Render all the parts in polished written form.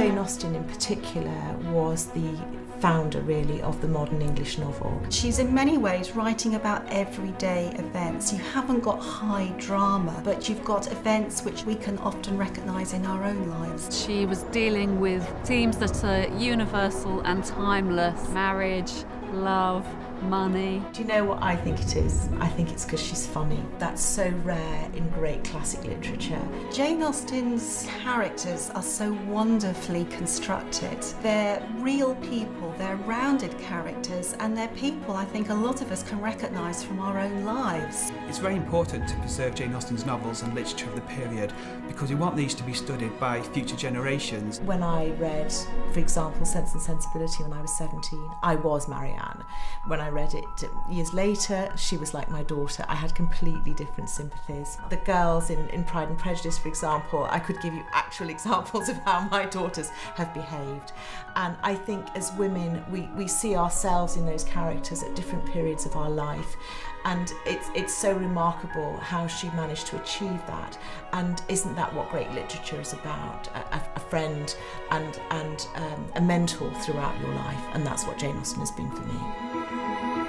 Jane Austen in particular was the founder really of the modern English novel. She's in many ways writing about everyday events. You haven't got high drama, but you've got events which we can often recognise in our own lives. She was dealing with themes that are universal and timeless: marriage, love, money. Do you know what I think it is? I think it's because she's funny. That's so rare in great classic literature. Jane Austen's characters are so wonderfully constructed. They're real people, they're rounded characters, and they're people I think a lot of us can recognise from our own lives. It's very important to preserve Jane Austen's novels and literature of the period because we want these to be studied by future generations. When I read, for example, Sense and Sensibility when I was 17, I was Marianne. When I read it years later, she was like my daughter. I had completely different sympathies. The girls in Pride and Prejudice, for example, I could give you actual examples of how my daughters have behaved. And I think as women, we see ourselves in those characters at different periods of our life. And it's so remarkable how she managed to achieve that. And isn't that what great literature is about? A friend and a mentor throughout your life. And that's what Jane Austen has been for me.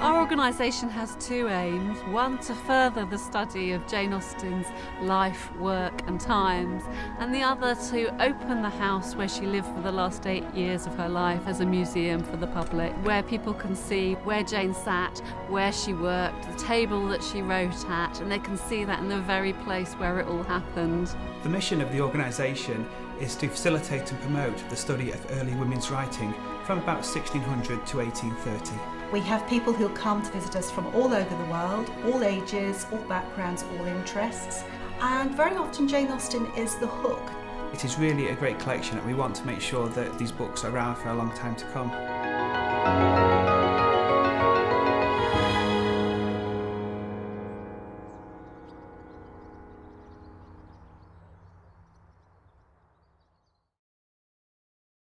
Our organisation has two aims: one, to further the study of Jane Austen's life, work and times, and the other to open the house where she lived for the last 8 years of her life as a museum for the public, where people can see where Jane sat, where she worked, the table that she wrote at, and they can see that in the very place where it all happened. The mission of the organisation is to facilitate and promote the study of early women's writing from about 1600 to 1830. We have people who'll come to visit us from all over the world, all ages, all backgrounds, all interests, and very often Jane Austen is the hook. It is really a great collection and we want to make sure that these books are around for a long time to come.